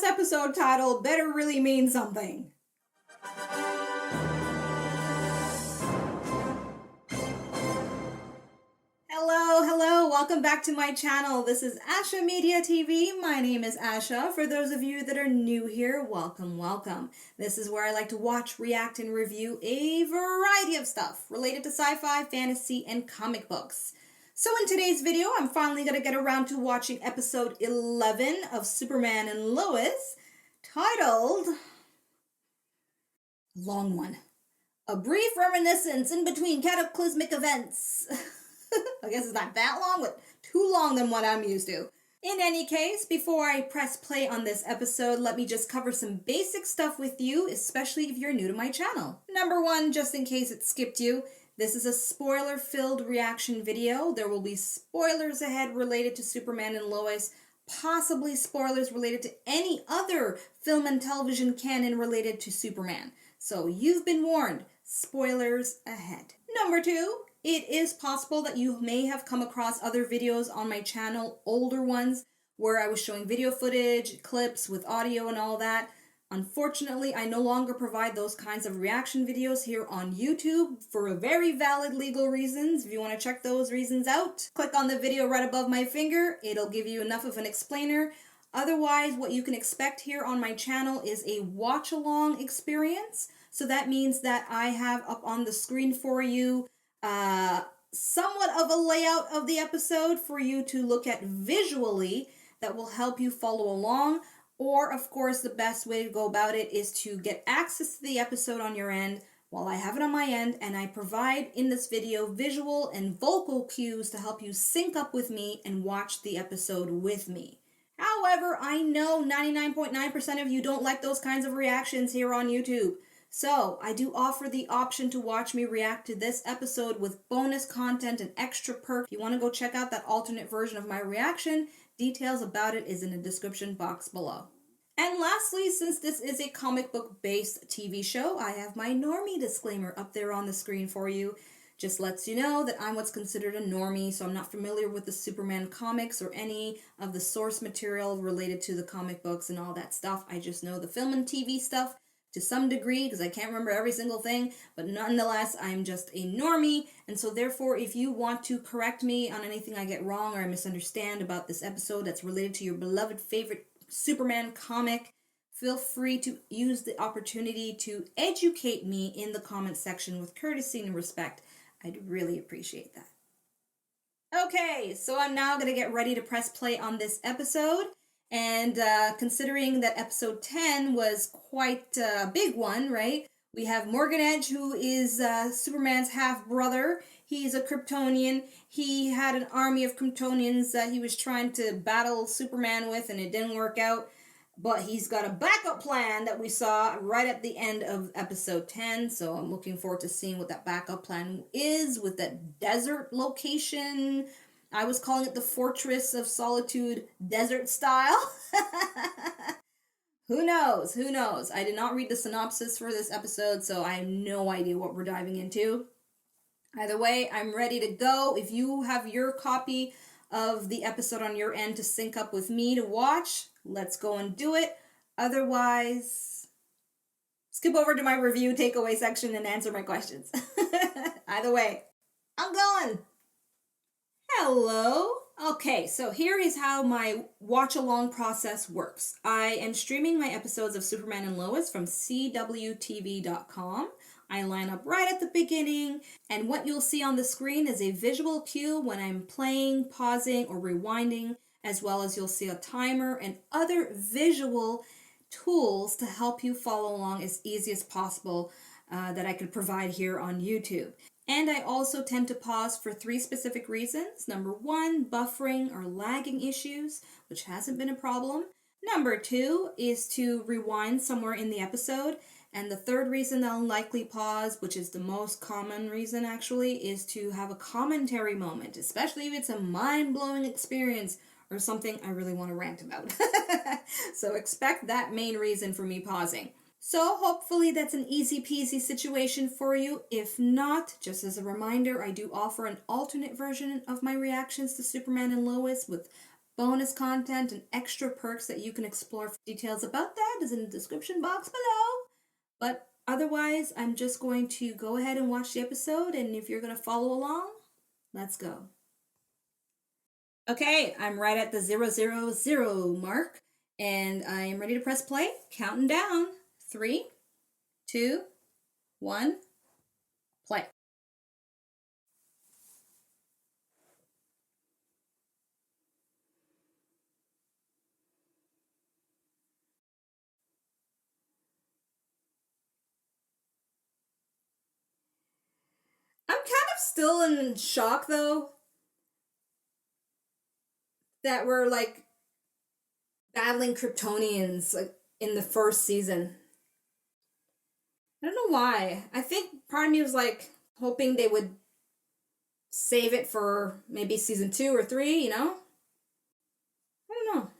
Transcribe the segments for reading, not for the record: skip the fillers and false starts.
episode title better really mean something. Hello, welcome back to my channel. This is Asha Media TV. My name is Asha. For those of you that are new here, welcome. This is where I like to watch, react, and review a variety of stuff related to sci-fi, fantasy, and comic books. So in today's video, I'm finally going to get around to watching episode 11 of Superman and Lois, titled, long one, A Brief Reminiscence in Between Cataclysmic Events. I guess it's not that long, but too long than what I'm used to. In any case, before I press play on this episode, let me just cover some basic stuff with you, especially if you're new to my channel. Number one, just in case it skipped you, this is a spoiler-filled reaction video. There will be spoilers ahead related to Superman and Lois, possibly spoilers related to any other film and television canon related to Superman. So you've been warned, spoilers ahead. Number two, it is possible that you may have come across other videos on my channel, older ones, where I was showing video footage, clips with audio and all that. Unfortunately, I no longer provide those kinds of reaction videos here on YouTube for very valid legal reasons. If you want to check those reasons out, click on the video right above my finger. It'll give you enough of an explainer. Otherwise, what you can expect here on my channel is a watch-along experience. So that means that I have up on the screen for you somewhat of a layout of the episode for you to look at visually that will help you follow along. Or, of course, the best way to go about it is to get access to the episode on your end while I have it on my end, and I provide in this video visual and vocal cues to help you sync up with me and watch the episode with me. However, I know 99.9% of you don't like those kinds of reactions here on YouTube. So, I do offer the option to watch me react to this episode with bonus content and extra perks. If you want to go check out that alternate version of my reaction, details about it is in the description box below. And lastly, since this is a comic book based TV show, I have my Normie disclaimer up there on the screen for you. Just lets you know that I'm what's considered a normie, so I'm not familiar with the Superman comics or any of the source material related to the comic books and all that stuff. I just know the film and TV stuff to some degree, because I can't remember every single thing, but nonetheless, I'm just a normie, and so therefore, if you want to correct me on anything I get wrong or I misunderstand about this episode that's related to your beloved favorite Superman comic, feel free to use the opportunity to educate me in the comment section with courtesy and respect. I'd really appreciate that. Okay, so I'm now going to get ready to press play on this episode. And considering that episode 10 was quite a big one, right? We have Morgan Edge, who is Superman's half-brother. He's a Kryptonian. He had an army of Kryptonians that he was trying to battle Superman with, and it didn't work out. But he's got a backup plan that we saw right at the end of episode 10. So I'm looking forward to seeing what that backup plan is with that desert location. I was calling it the Fortress of Solitude desert style. Who knows? I did not read the synopsis for this episode, so I have no idea what we're diving into. Either way, I'm ready to go. If you have your copy of the episode on your end to sync up with me to watch, let's go and do it. Otherwise, skip over to my review takeaway section and answer my questions. Either way, I'm going. Hello. Okay, so here is how my watch-along process works. I am streaming my episodes of Superman and Lois from CWTV.com. I line up right at the beginning, and what you'll see on the screen is a visual cue when I'm playing, pausing, or rewinding, as well as you'll see a timer and other visual tools to help you follow along as easy as possible that I could provide here on YouTube. And I also tend to pause for 3 specific reasons. Number 1, buffering or lagging issues, which hasn't been a problem. Number 2 is to rewind somewhere in the episode. And the third reason I'll likely pause, which is the most common reason actually, is to have a commentary moment, especially if it's a mind-blowing experience or something I really want to rant about. So expect that main reason for me pausing. So hopefully that's an easy peasy situation for you. If not, just as a reminder, I do offer an alternate version of my reactions to Superman and Lois with bonus content and extra perks that you can explore. Details about that is in the description box below. But otherwise, I'm just going to go ahead and watch the episode, and if you're going to follow along, let's go. Okay, I'm right at the 000 mark, and I am ready to press play. Counting down. 3, 2, 1, play. I'm kind of still in shock, though, that we're like battling Kryptonians like in the first season. I don't know why. I think part of me was like hoping they would save it for maybe season 2 or 3, you know? I don't know.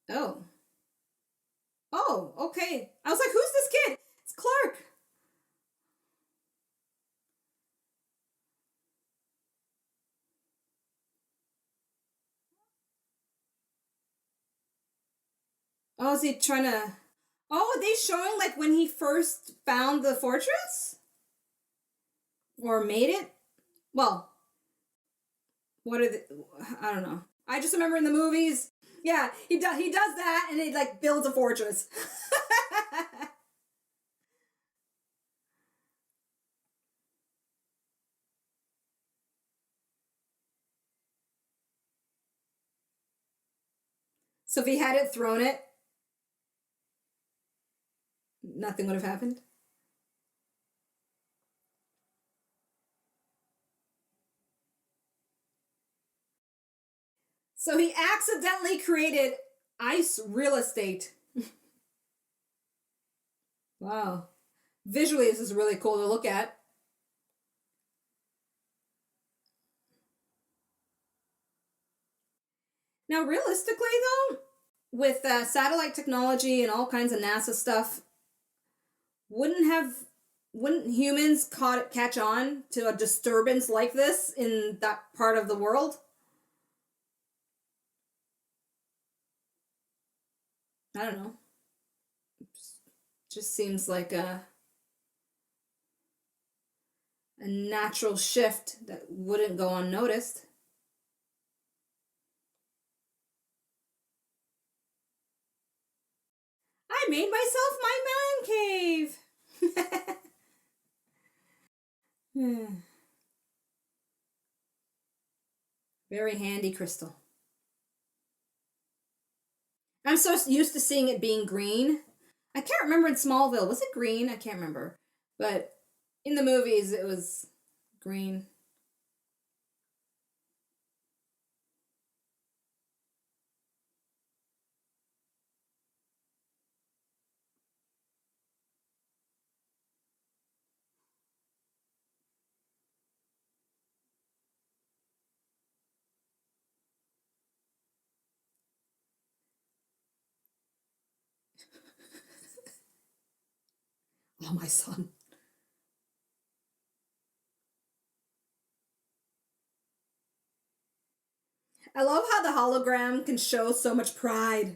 Oh. Oh, okay. I was like, who's this kid? It's Clark. Oh, is he trying to... Oh, are they showing like when he first found the fortress? Or made it? Well, what are the... I don't know. I just remember in the movies, yeah, he does that and he like builds a fortress. So if he hadn't thrown it, nothing would have happened. So he accidentally created ice real estate. Wow. Visually, this is really cool to look at. Now, realistically, though, with satellite technology and all kinds of NASA stuff, wouldn't humans catch on to a disturbance like this in that part of the world? I don't know. Just seems like a natural shift that wouldn't go unnoticed. I made myself my man cave. Very handy crystal. I'm so used to seeing it being green. I can't remember in Smallville. Was it green? I can't remember. But in the movies, it was green. Oh, my son. I love how the hologram can show so much pride.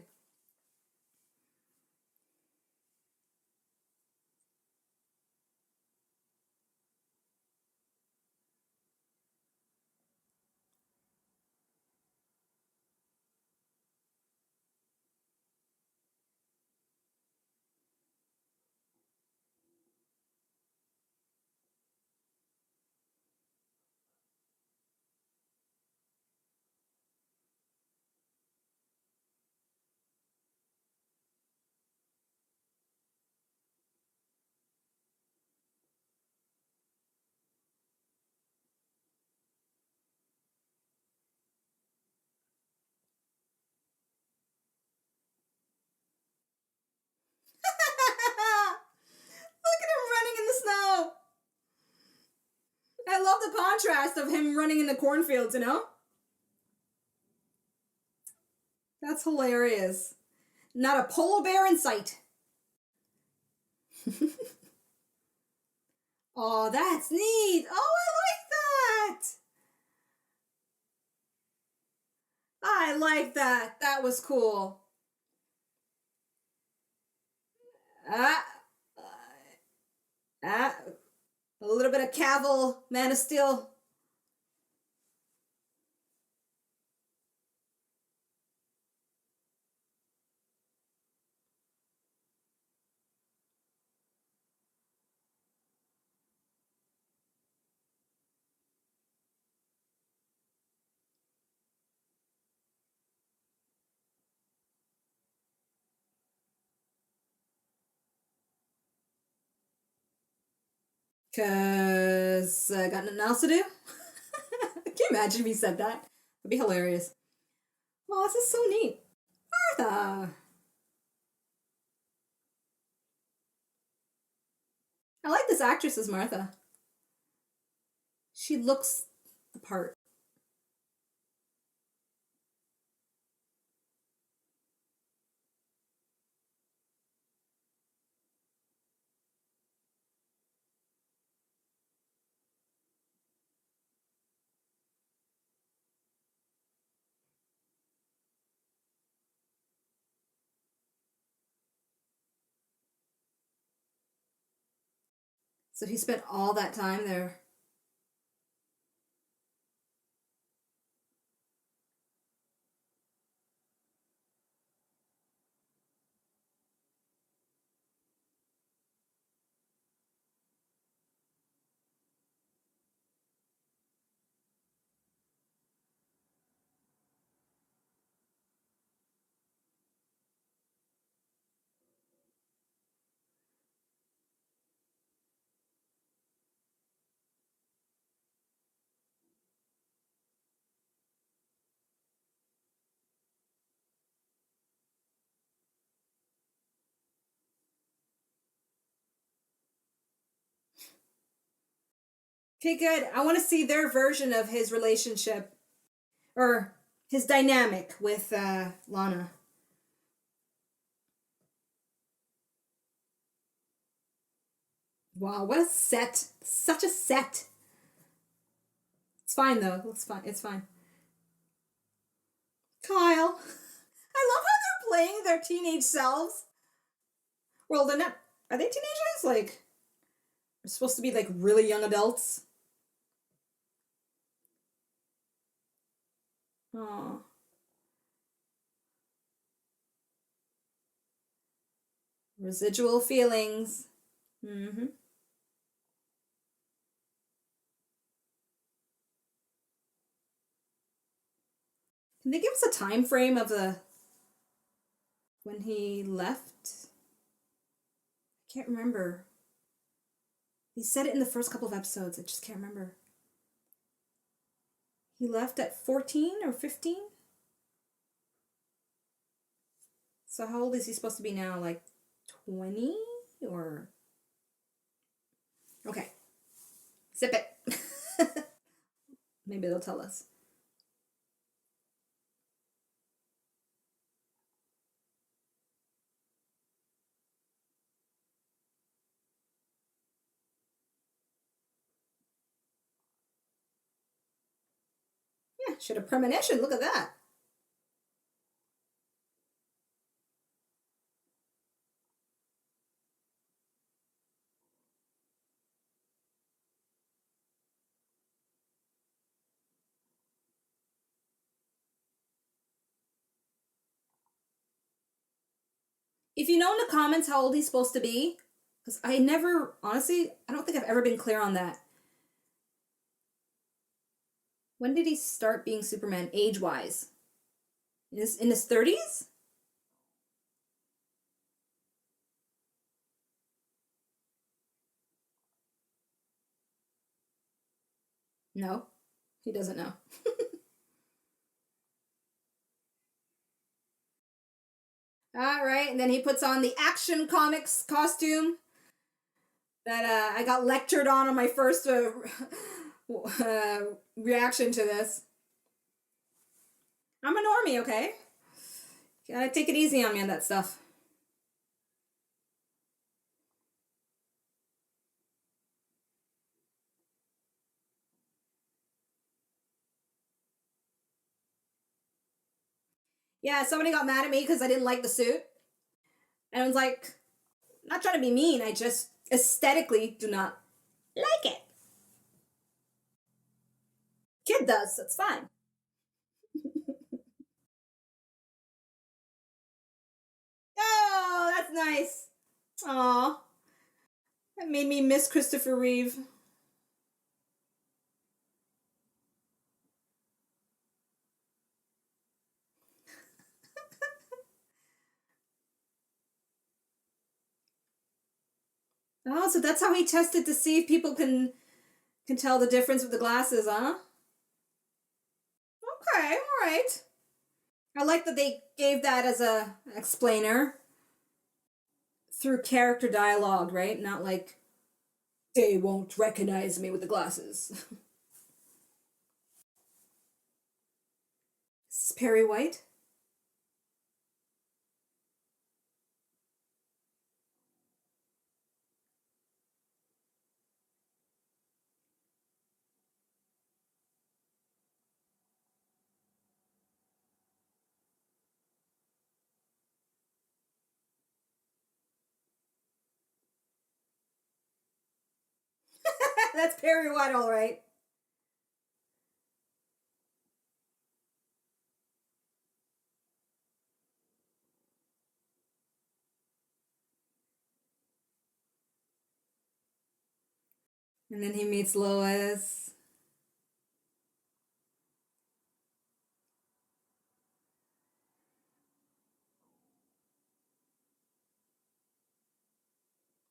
Look at him running in the snow. I love the contrast of him running in the cornfields, you know? That's hilarious. Not a polar bear in sight. Oh, that's neat. Oh, I like that. I like that. That was cool. Ah, ah, a little bit of Cavill, Man of Steel. Cause I got nothing else to do. Can you imagine if he said that? It'd be hilarious. Oh, this is so neat. Martha. I like this actress as Martha. She looks the part. So he spent all that time there. Okay, good. I want to see their version of his relationship or his dynamic with Lana. Wow, what a set. Such a set. It's fine though. It's fine. It's fine. Kyle. I love how they're playing their teenage selves. Well, they're not. Are they teenagers? Like, they're supposed to be like really young adults. Oh, residual feelings. Mm-hmm. Can they give us a time frame of the when he left? I can't remember. He said it in the first couple of episodes. I just can't remember. He left at 14 or 15? So how old is he supposed to be now? Like 20 or okay. Zip it. Maybe they'll tell us. Yeah, should have premonition. Look at that. If you know in the comments how old he's supposed to be, because I never, honestly, I don't think I've ever been clear on that. When did he start being Superman age wise? In his 30s? No, he doesn't know. All right, and then he puts on the Action Comics costume that I got lectured on my first uh, reaction to this. I'm a normie, okay? Gotta take it easy on me on that stuff. Yeah, somebody got mad at me because I didn't like the suit. And I was like, not trying to be mean, I just aesthetically do not like it. Kid does, that's fine. Oh, that's nice. Aw, that made me miss Christopher Reeve. Oh, so that's how he tested to see if people can tell the difference with the glasses, huh? Okay, all right. I like that they gave that as a explainer through character dialogue, right? Not like they won't recognize me with the glasses. This is Perry White. That's Perry White, all right. And then he meets Lois.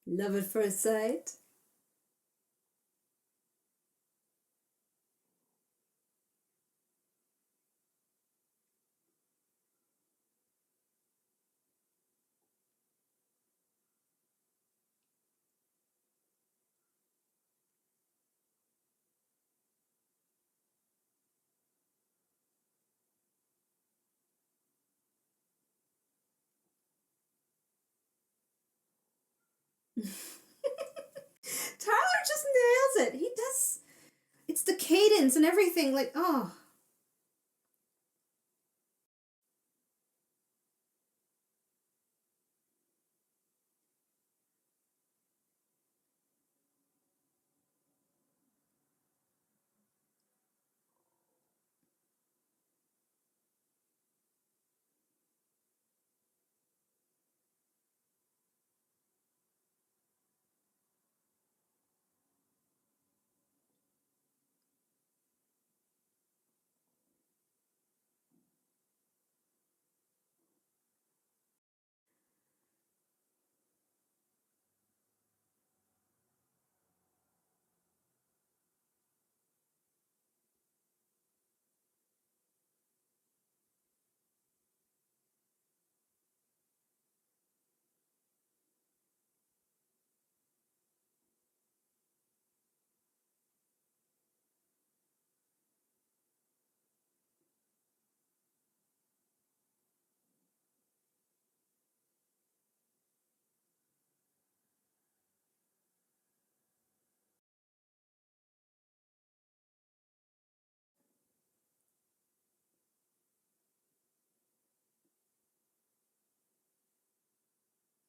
Love at first sight. Tyler just nails it. He does. It's the cadence and everything. Like, oh.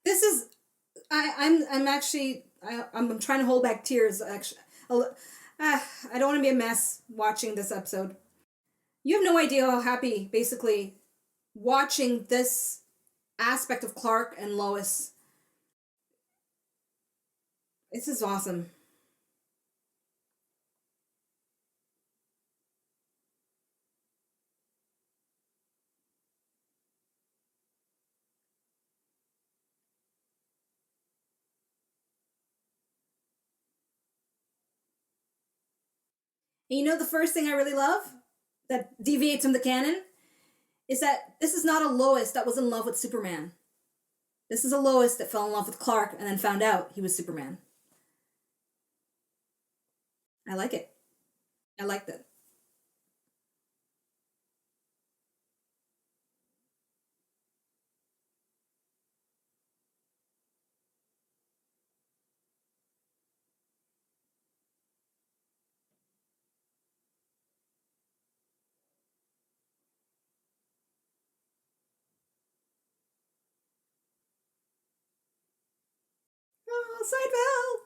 This is. I'm actually. I'm trying to hold back tears. Actually, I don't want to be a mess watching this episode. You have no idea how happy, basically, watching this aspect of Clark and Lois. This is awesome. And you know the first thing I really love that deviates from the canon is that this is not a Lois that was in love with Superman. This is a Lois that fell in love with Clark and then found out he was Superman. I like it. I like that. Seinfeld.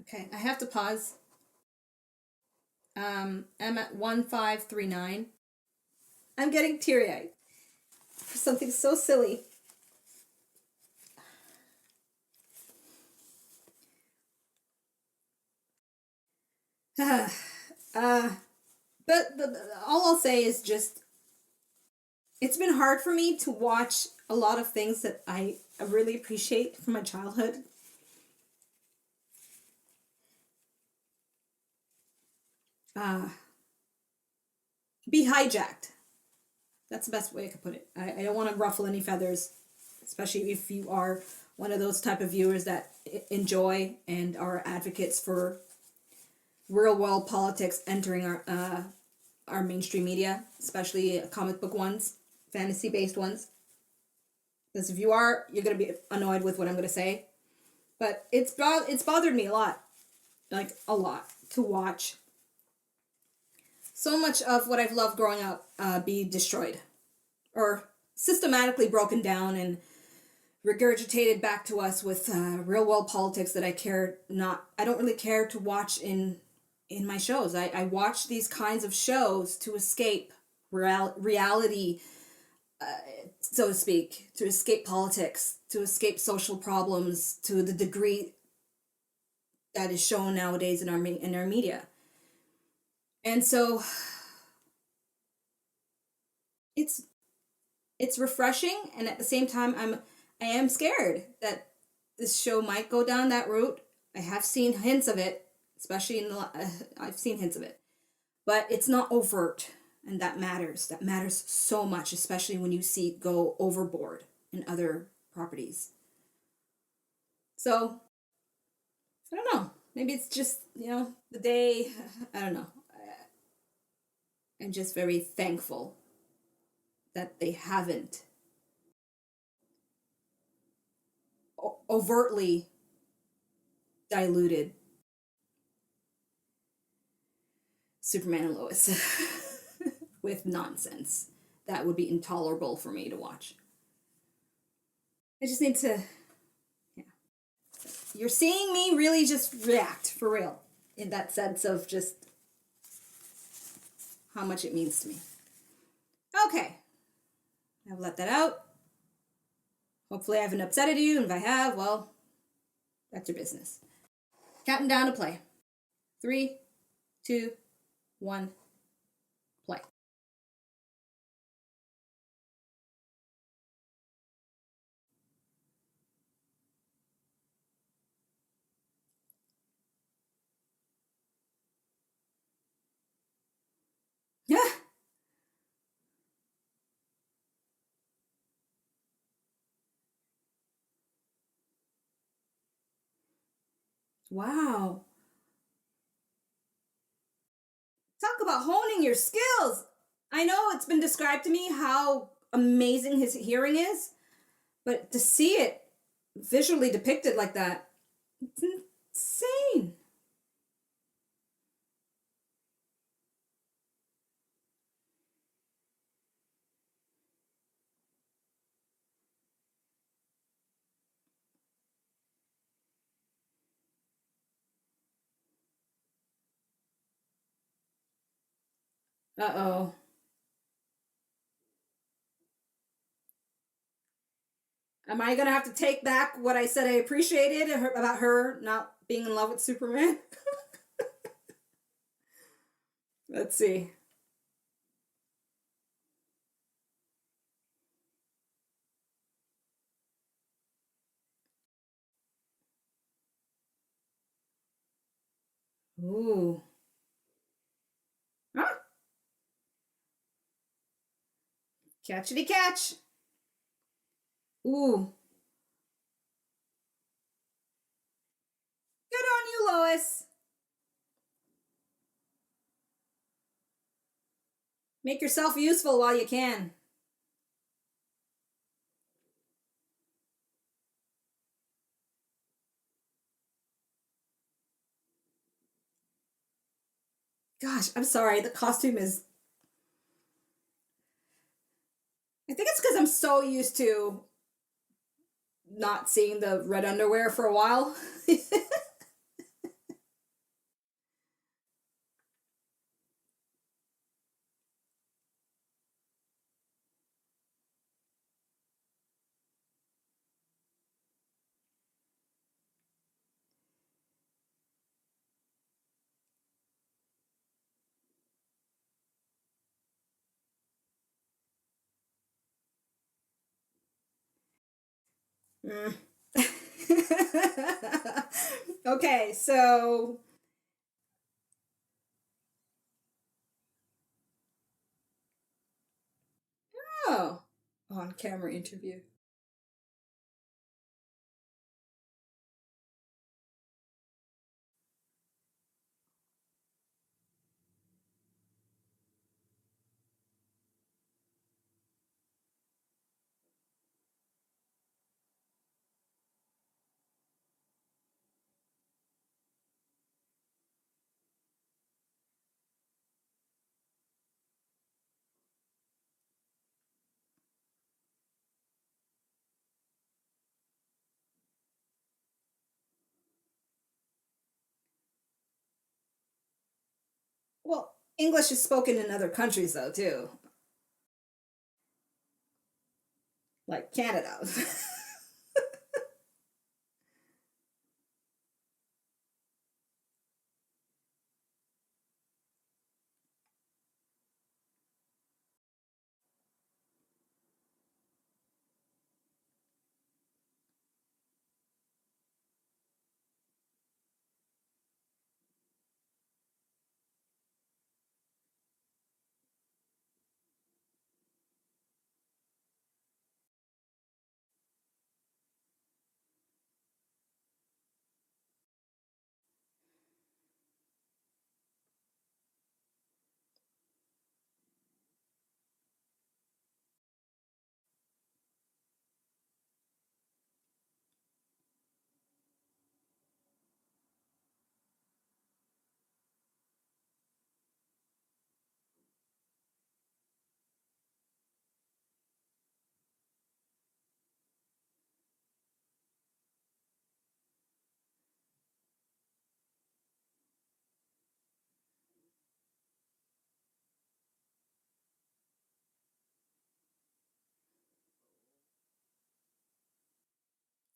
Okay, I have to pause. I'm at 1539. I'm getting teary-eyed for something so silly. But all I'll say is just it's been hard for me to watch a lot of things that I really appreciate from my childhood. Uh, be hijacked. That's the best way I could put it. I don't want to ruffle any feathers, especially if you are one of those type of viewers that enjoy and are advocates for real world politics entering our mainstream media, especially comic book ones, fantasy based ones. Because if you are, you're gonna be annoyed with what I'm gonna say. But it's bothered me a lot, like a lot, to watch so much of what I've loved growing up be destroyed or systematically broken down and regurgitated back to us with real world politics that I don't really care to watch in my shows. I watch these kinds of shows to escape reality, so to speak, to escape politics, to escape social problems to the degree that is shown nowadays in our media. And so it's it's refreshing, and at the same time I am scared that this show might go down that route. I have seen hints of it, especially I've seen hints of it, but it's not overt, and that matters. That matters so much, especially when you see it go overboard in other properties. So I don't know. Maybe it's just the day. I don't know. I'm just very thankful that they haven't overtly diluted Superman and Lois with nonsense. That would be intolerable for me to watch. I just need to. Yeah. You're seeing me really just react for real in that sense of just how much it means to me. Okay. I've let that out. Hopefully I haven't upsetted you, and if I have, well, that's your business. Counting down to play. 3, 2, 1, play. Yeah. Wow. Talk about honing your skills. I know it's been described to me how amazing his hearing is, but to see it visually depicted like that, it's insane. Uh-oh. Am I gonna have to take back what I said I appreciated about her not being in love with Superman? Let's see. Ooh. Ah, catchity catch. Ooh. Good on you, Lois. Make yourself useful while you can. Gosh, I'm sorry. The costume is. I think it's because I'm so used to not seeing the red underwear for a while. Mm. Okay, so. Oh. On camera interview. Well, English is spoken in other countries, though, too. Like Canada.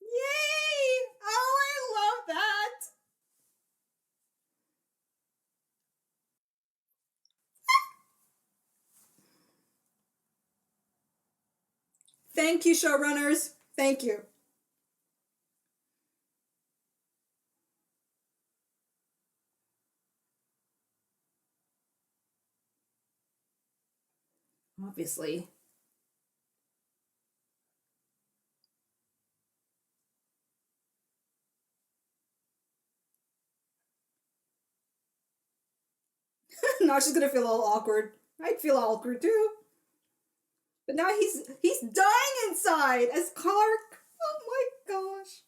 Yay! Oh, I love that! Thank you, showrunners. Thank you. Obviously. Now she's gonna feel all awkward. I'd feel awkward too. But now he's dying inside as Clark. Oh my gosh.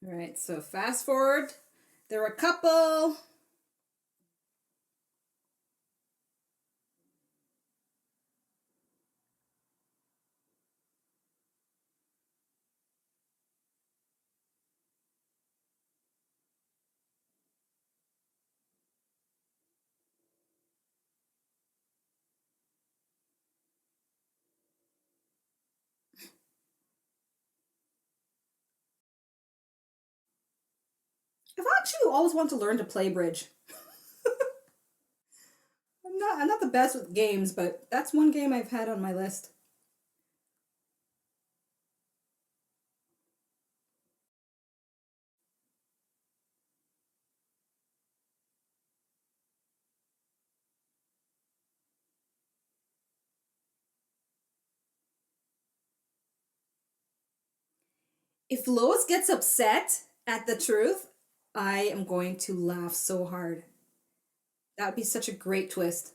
All right, so fast forward. They're a couple. I've actually always wanted to learn to play bridge. I'm not the best with games, but that's one game I've had on my list. If Lois gets upset at the truth, I am going to laugh so hard. That would be such a great twist.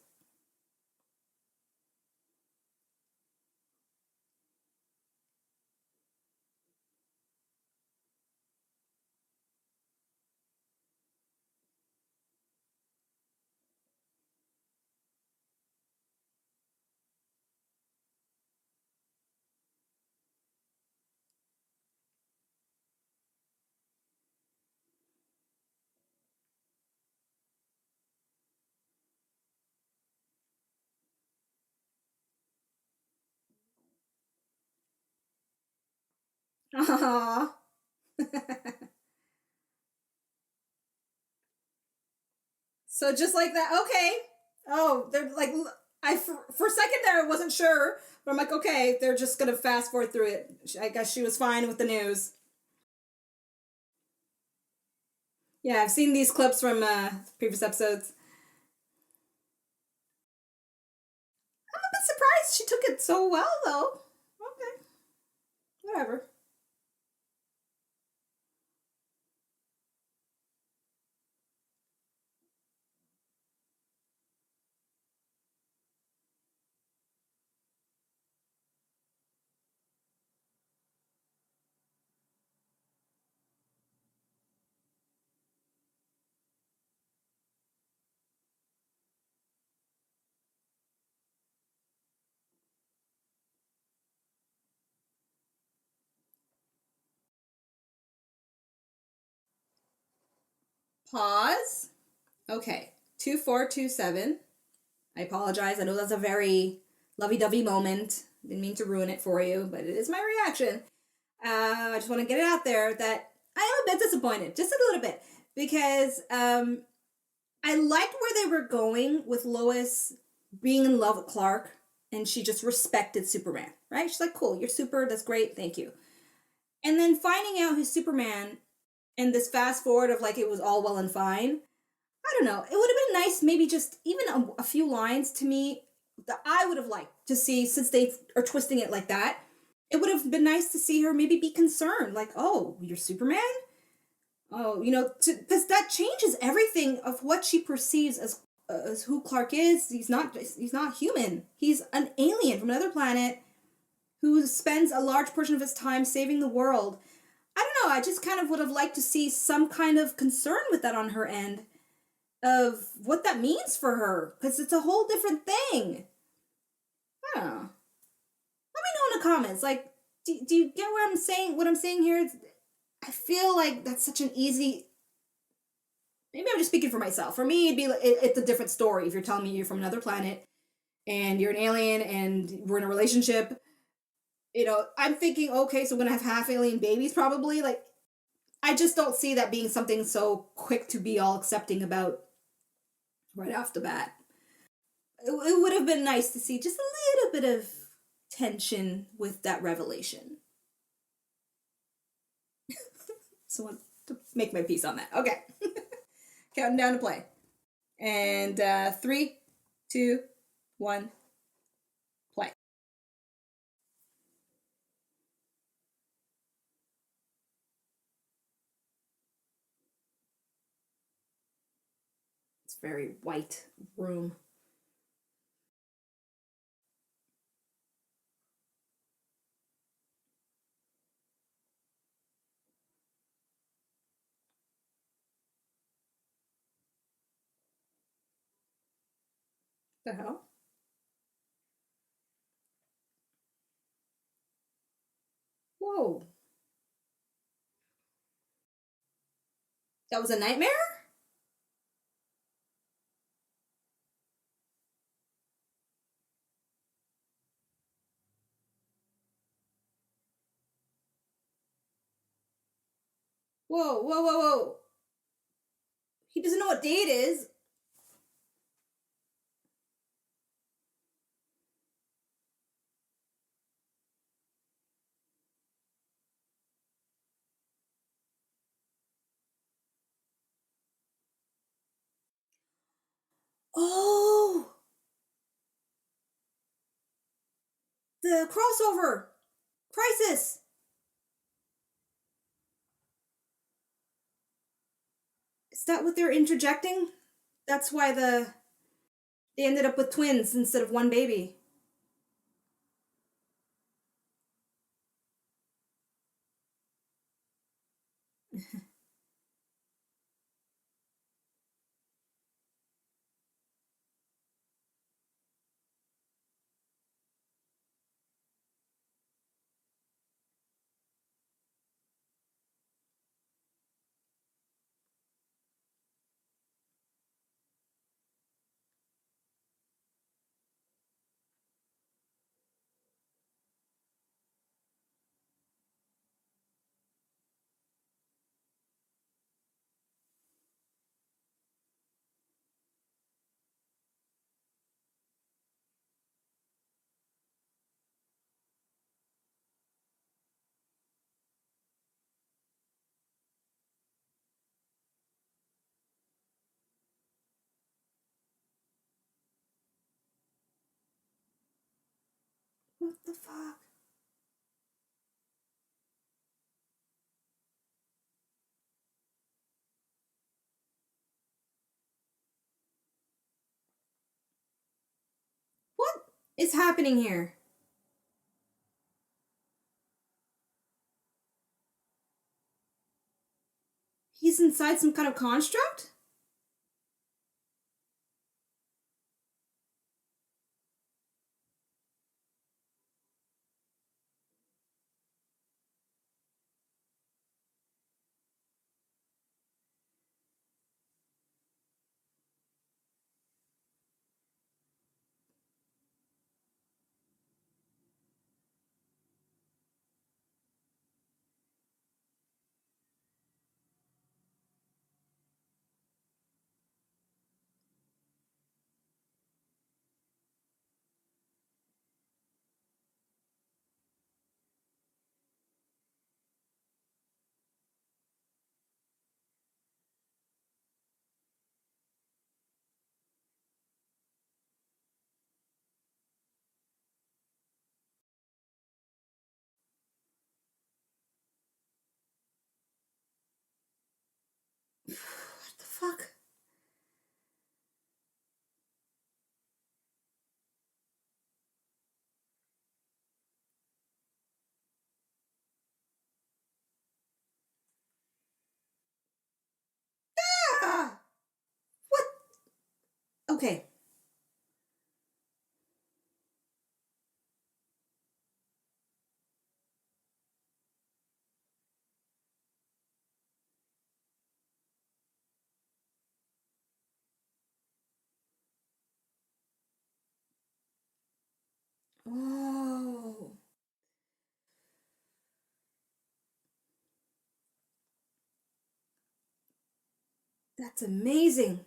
Aww. So just like that, okay. Oh, they're like, for a second there, I wasn't sure, but I'm like, okay, they're just gonna fast forward through it. I guess she was fine with the news. Yeah, I've seen these clips from previous episodes. I'm a bit surprised she took it so well, though. Okay, whatever. Pause. Okay, 2427. I apologize. I know that's a very lovey-dovey moment. Didn't mean to ruin it for you, but it is my reaction. I just want to get it out there that I am a bit disappointed, just a little bit, because I liked where they were going with Lois being in love with Clark, and she just respected Superman, right? She's like, cool, you're super, that's great, thank you. And then finding out who's Superman, and this fast forward of like it was all well and fine. I don't know. It would have been nice, maybe just even a few lines to me that I would have liked to see since they are twisting it like that. It would have been nice to see her maybe be concerned, like, "Oh, you're Superman." Oh, because that changes everything of what she perceives as who Clark is. He's not human. He's an alien from another planet who spends a large portion of his time saving the world. I don't know. I just kind of would have liked to see some kind of concern with that on her end of what that means for her because it's a whole different thing. I don't know. Let me know in the comments. Like, do you get what I'm saying? What I'm saying here? I feel like that's such an easy. Maybe I'm just speaking for myself. For me, it's a different story. If you're telling me you're from another planet and you're an alien and we're in a relationship, I'm thinking, okay, so we're gonna have half alien babies probably. Like, I just don't see that being something so quick to be all accepting about right off the bat. It would have been nice to see just a little bit of tension with that revelation. So I want to make my piece on that. Okay. Counting down to play. And 3, 2, 1, play. It's a very white room. The hell? Whoa. That was a nightmare? Whoa, whoa, whoa, whoa. He doesn't know what day it is. Oh, the crossover crisis. Is that what they're interjecting? That's why they ended up with twins instead of one baby. What the fuck? What is happening here? He's inside some kind of construct? What the fuck? Ah! What? Okay. Oh, that's amazing.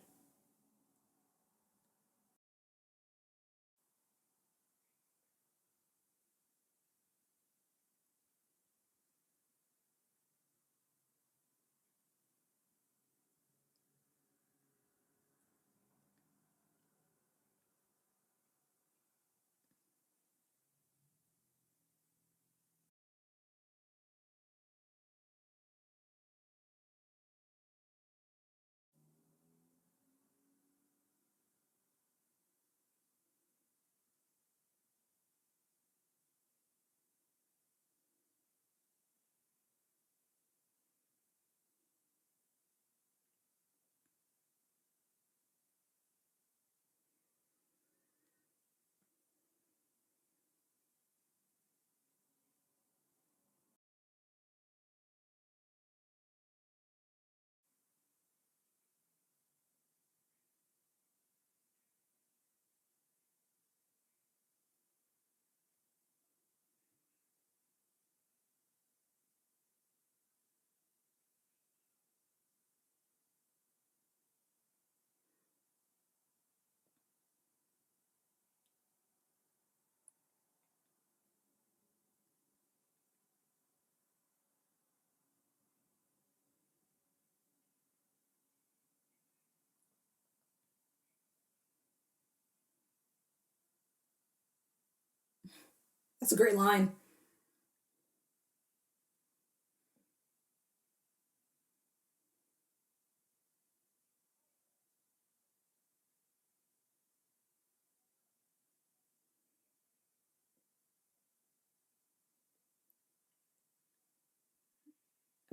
That's a great line.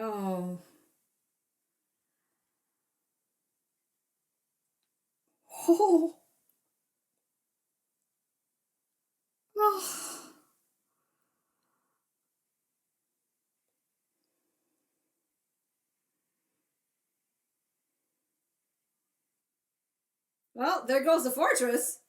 Oh. Oh. Oh. Well, there goes the fortress.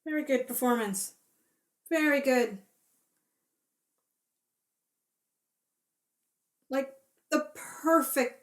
Very good performance. Very good. Like the perfect.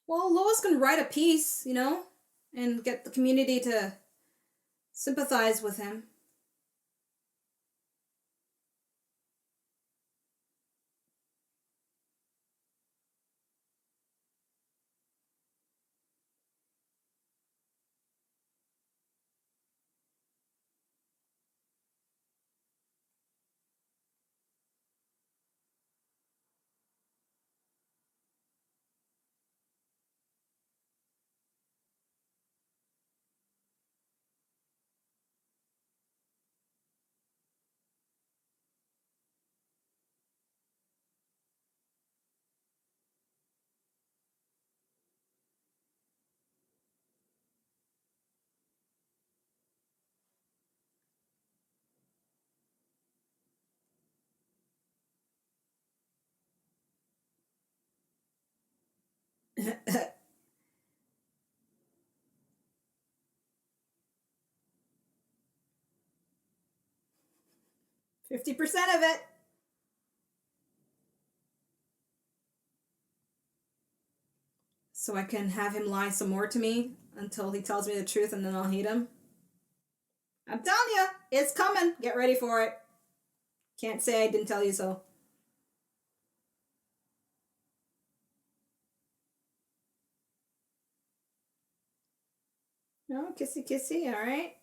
Well, Lois can write a piece, and get the community to sympathize with him. Fifty% 50% of it. So I can have him lie some more to me until he tells me the truth and then I'll hate him. I'm telling you, it's coming. Get ready for it. Can't say I didn't tell you so. No, kissy kissy, alright?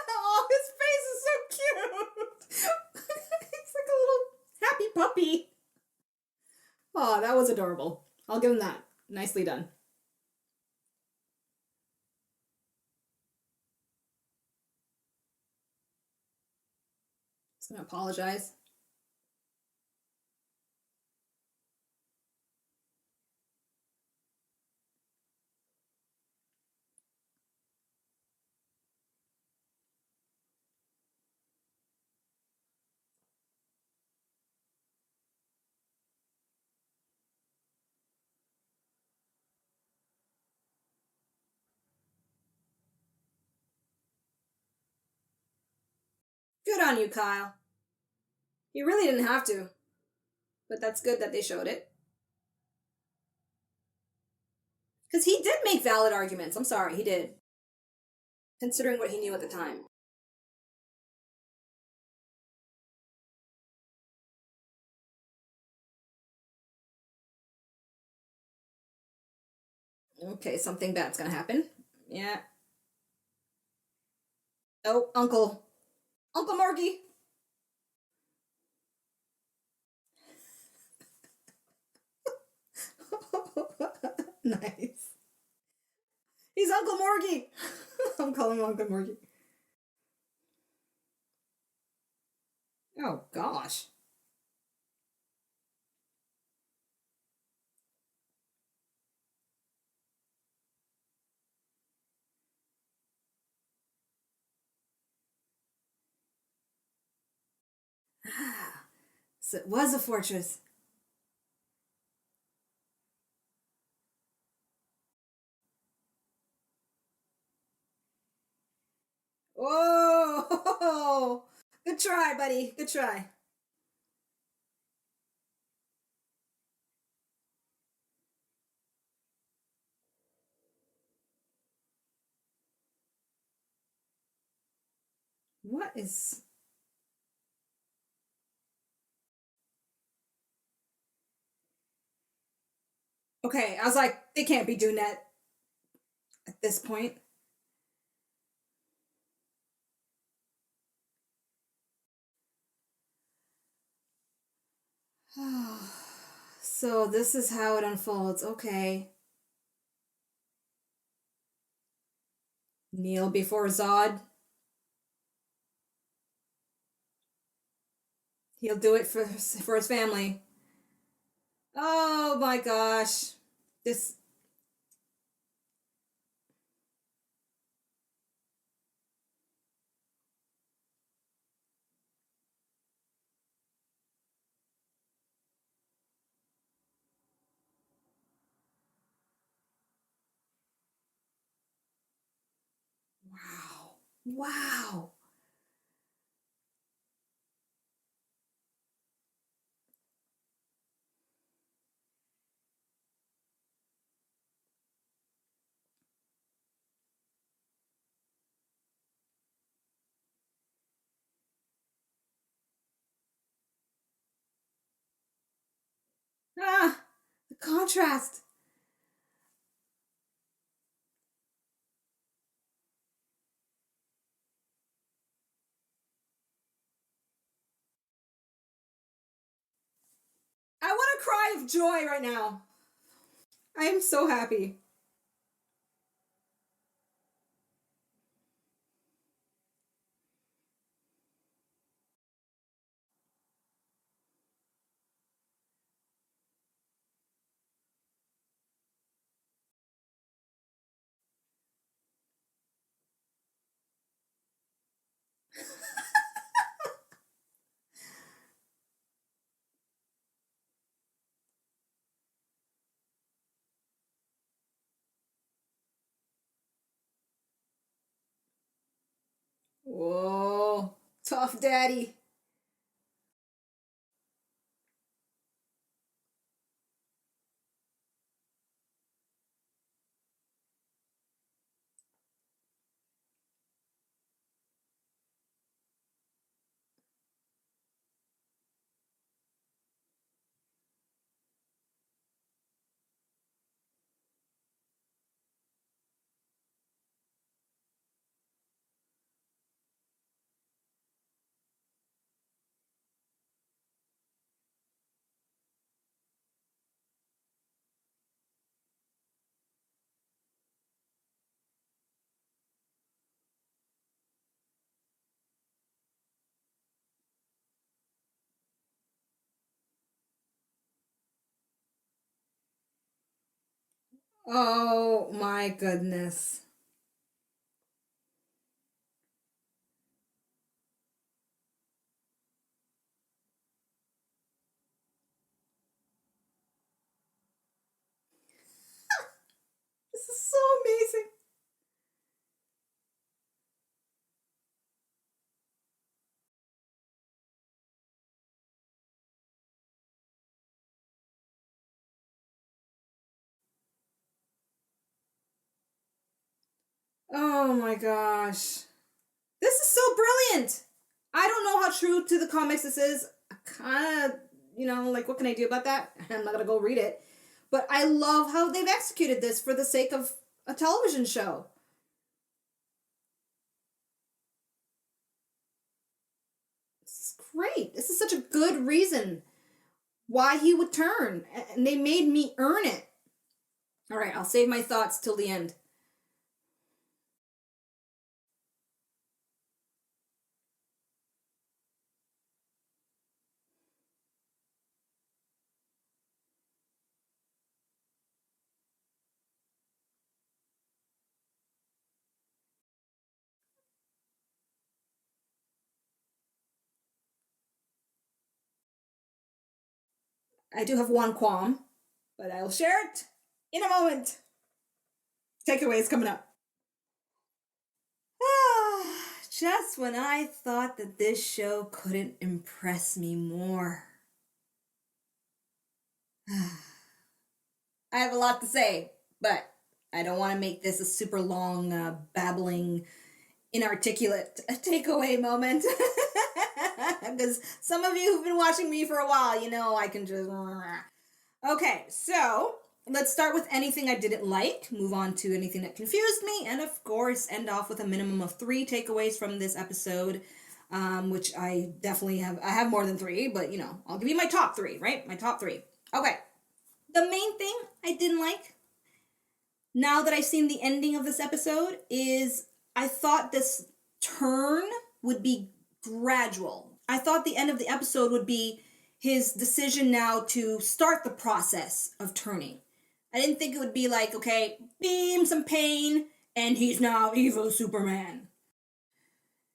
Oh, his face is so cute. He's like a little happy puppy. Oh, that was adorable. I'll give him that. Nicely done. He's gonna apologize. Good on you, Kyle. You really didn't have to, but that's good that they showed it. Because he did make valid arguments. I'm sorry, he did. Considering what he knew at the time. Okay, something bad's gonna happen. Yeah. Oh, Uncle. Uncle Morgie. Nice. He's Uncle Morgie. I'm calling him Uncle Morgie. Oh, gosh. So it was a fortress. Whoa! Good try, buddy. Good try. What is... Okay, I was like, they can't be doing that at this point. So this is how it unfolds. Okay. Kneel before Zod. He'll do it for his family. Oh my gosh. This... Wow. Wow. Ah, the contrast. I want to cry of joy right now. I am so happy. Whoa. Tough daddy. Oh my goodness. This is so amazing. Oh my gosh. This is so brilliant. I don't know how true to the comics this is. I kind of, like, what can I do about that? I'm not going to go read it. But I love how they've executed this for the sake of a television show. This is great. This is such a good reason why he would turn, and they made me earn it. All right, I'll save my thoughts till the end. I do have one qualm, but I'll share it in a moment. Takeaways coming up. Just when I thought that this show couldn't impress me more. I have a lot to say, but I don't want to make this a super long, babbling, inarticulate takeaway moment. Because some of you who've been watching me for a while, you know I can just... Okay, so let's start with anything I didn't like, move on to anything that confused me, and of course end off with a minimum of 3 takeaways from this episode, which I definitely have. I have more than 3, but you know, I'll give you my top 3, right? My top 3. Okay. The main thing I didn't like, now that I've seen the ending of this episode, is I thought this turn would be gradual. I thought the end of the episode would be his decision now to start the process of turning. I didn't think it would be like, okay, beam some pain, and he's now evil Superman.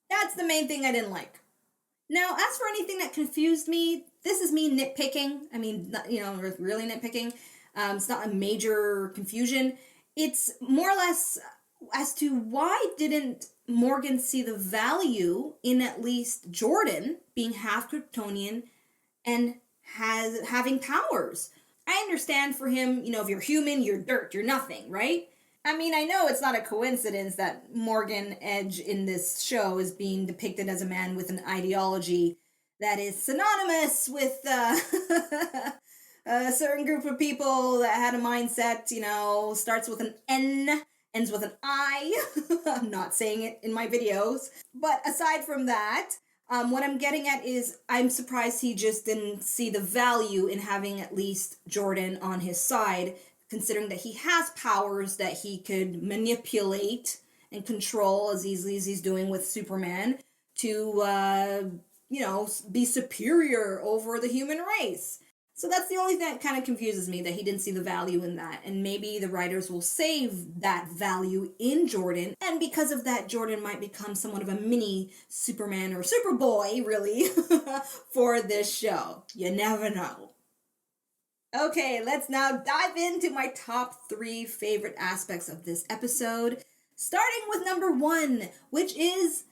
That's the main thing I didn't like. Now, as for anything that confused me, this is me nitpicking. I mean, you know, really nitpicking. It's not a major confusion. It's more or less as to why didn't Morgan see the value in at least Jordan being half Kryptonian and having powers. I understand for him, you know, if you're human, you're dirt, you're nothing, right? I mean, I know it's not a coincidence that Morgan Edge in this show is being depicted as a man with an ideology that is synonymous with a certain group of people that had a mindset, you know, starts with an N, ends with an I. I'm not saying it in my videos. But aside from that, what I'm getting at is I'm surprised he just didn't see the value in having at least Jordan on his side, considering that he has powers that he could manipulate and control as easily as he's doing with Superman to, you know, be superior over the human race. So that's the only thing that kind of confuses me, that he didn't see the value in that. And maybe the writers will save that value in Jordan. And because of that, Jordan might become somewhat of a mini Superman or Superboy, really, for this show. You never know. Okay, let's now dive into my top 3 favorite aspects of this episode. Starting with number 1, which is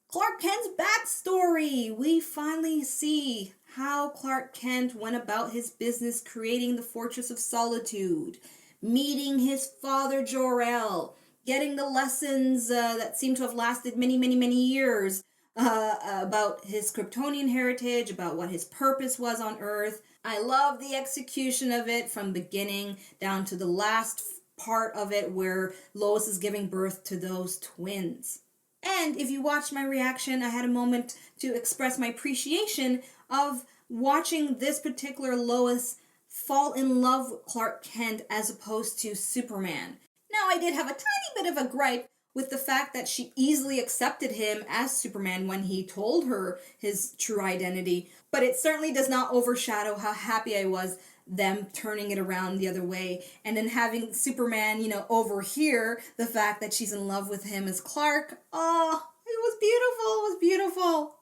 Clark Kent's backstory. We finally see how Clark Kent went about his business creating the Fortress of Solitude, meeting his father Jor-El, getting the lessons that seem to have lasted many, many, many years about his Kryptonian heritage, about what his purpose was on Earth. I love the execution of it from beginning down to the last part of it where Lois is giving birth to those twins. And if you watched my reaction, I had a moment to express my appreciation of watching this particular Lois fall in love with Clark Kent as opposed to Superman. Now, I did have a tiny bit of a gripe with the fact that she easily accepted him as Superman when he told her his true identity, but it certainly does not overshadow how happy I was them turning it around the other way, and then having Superman, you know, overhear the fact that she's in love with him as Clark. Oh, it was beautiful.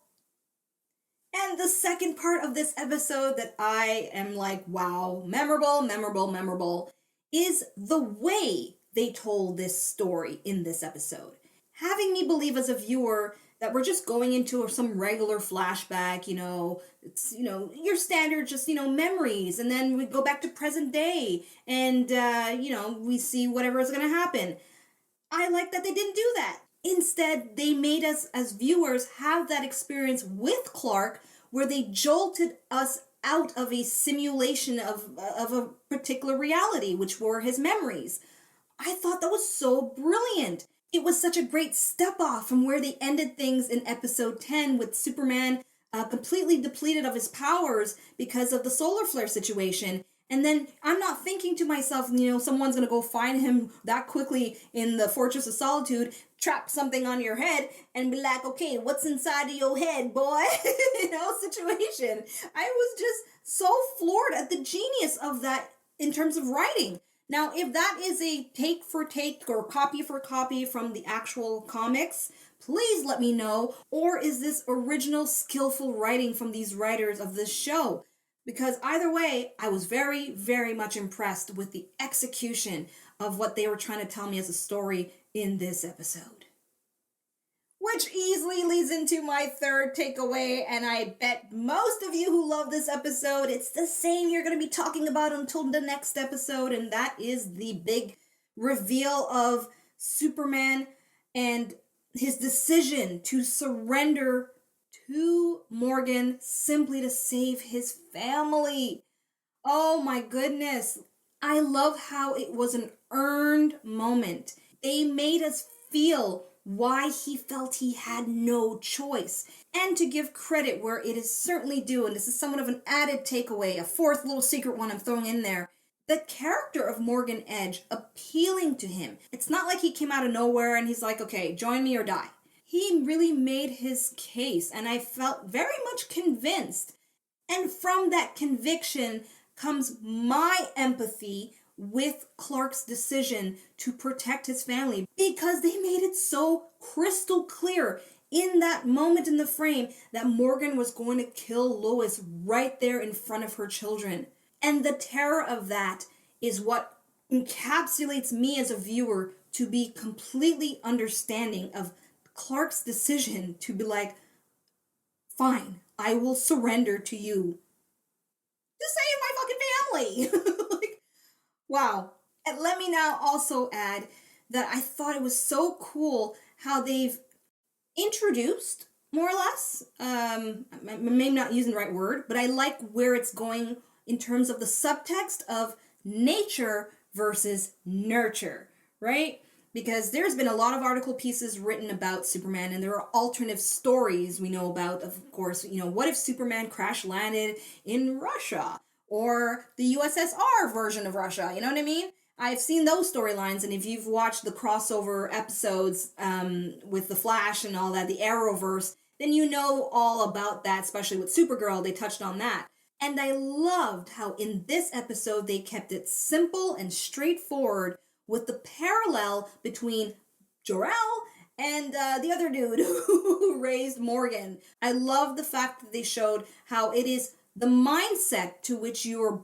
And the second part of this episode that I am like, wow, memorable, is the way they told this story in this episode. Having me believe as a viewer that we're just going into some regular flashback, you know, it's, you know, your standard just, you know, memories, and then we go back to present day, and, you know, we see whatever is going to happen. I like that they didn't do that. Instead, they made us as viewers have that experience with Clark where they jolted us out of a simulation of a particular reality, which were his memories. I thought that was so brilliant. It was such a great step off from where they ended things in episode 10 with Superman completely depleted of his powers because of the solar flare situation. And then I'm not thinking to myself, someone's going to go find him that quickly in the Fortress of Solitude, trap something on your head, and be like, okay, what's inside of your head, boy? Situation. I was just so floored at the genius of that in terms of writing. Now, if that is a take for take or copy for copy from the actual comics, please let me know. Or is this original skillful writing from these writers of this show? Because either way, I was very, very much impressed with the execution of what they were trying to tell me as a story in this episode. Which easily leads into my third takeaway, and I bet most of you who love this episode, it's the same you're going to be talking about until the next episode, and that is the big reveal of Superman and his decision to surrender to Morgan simply to save his family. Oh my goodness. I love how it was an earned moment. They made us feel why he felt he had no choice. And to give credit where it is certainly due, and this is somewhat of an added takeaway, a fourth little secret one I'm throwing in there, the character of Morgan Edge appealing to him. It's not like he came out of nowhere and he's like, okay, join me or die. He really made his case, and I felt very much convinced. And from that conviction comes my empathy with Clark's decision to protect his family, because they made it so crystal clear in that moment in the frame that Morgan was going to kill Lois right there in front of her children. And the terror of that is what encapsulates me as a viewer to be completely understanding of Clark's decision to be like, fine, I will surrender to you to save my fucking family. Like, wow. And let me now also add that I thought it was so cool how they've introduced, more or less, I may not use the right word, but I like where it's going in terms of the subtext of nature versus nurture, right? Because there's been a lot of article pieces written about Superman, and there are alternative stories we know about, of course, what if Superman crash landed in Russia? Or the USSR version of Russia, you know what I mean? I've seen those storylines, and if you've watched the crossover episodes with The Flash and all that, the Arrowverse, then you know all about that, especially with Supergirl, they touched on that. And I loved how in this episode they kept it simple and straightforward with the parallel between Jor-El and the other dude who raised Morgan. I love the fact that they showed how it is the mindset to which you are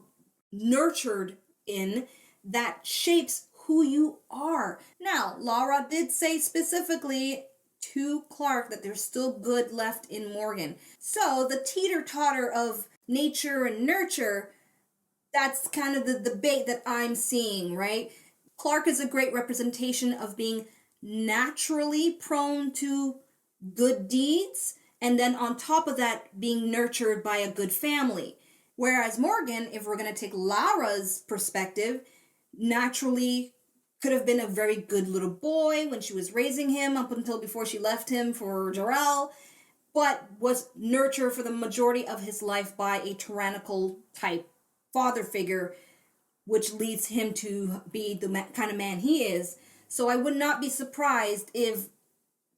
nurtured in that shapes who you are. Now, Lara did say specifically to Clark that there's still good left in Morgan. So the teeter-totter of nature and nurture, that's kind of the debate that I'm seeing, right? Clark is a great representation of being naturally prone to good deeds, and then on top of that, being nurtured by a good family. Whereas Morgan, if we're going to take Lara's perspective, naturally could have been a very good little boy when she was raising him up until before she left him for Jor-El, but was nurtured for the majority of his life by a tyrannical type father figure, which leads him to be the kind of man he is. So I would not be surprised if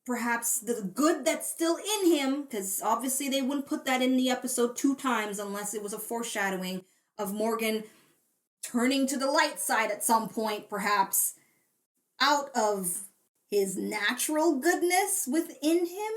perhaps the good that's still in him, because obviously they wouldn't put that in the episode 2 times unless it was a foreshadowing of Morgan turning to the light side at some point, perhaps, out of his natural goodness within him.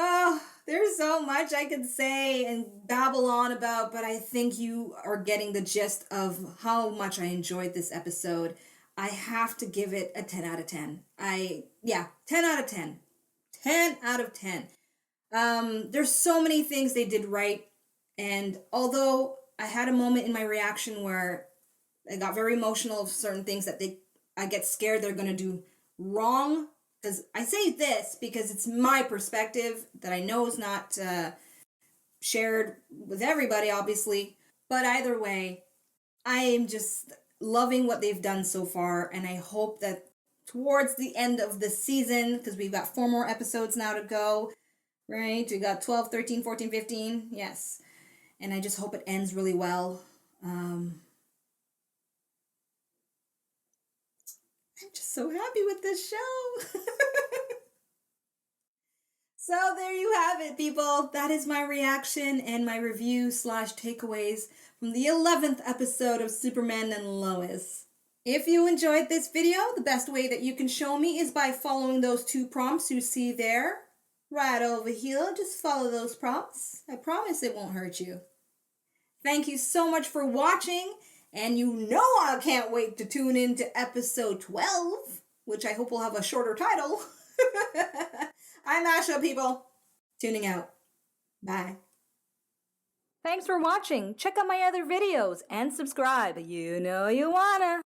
Oh, there's so much I could say and babble on about, but I think you are getting the gist of how much I enjoyed this episode. I have to give it a 10 out of 10. 10 out of 10. 10 out of 10. There's so many things they did right, and although I had a moment in my reaction where I got very emotional of certain things that I get scared they're going to do wrong because I say this because it's my perspective that I know is not shared with everybody, obviously. But either way, I am just loving what they've done so far, and I hope that towards the end of the season, because we've got 4 more episodes now to go, right? We got 12, 13, 14, 15, yes. And I just hope it ends really well. I'm just so happy with this show. So there you have it, people. That is my reaction and my review / takeaways from the 11th episode of Superman and Lois. If you enjoyed this video, the best way that you can show me is by following those 2 prompts you see there. Right over here, just follow those prompts. I promise it won't hurt you. Thank you so much for watching, and you know I can't wait to tune in to episode 12, which I hope will have a shorter title. I'm Asha, people. Tuning out. Bye. Thanks for watching. Check out my other videos and subscribe. You know you wanna.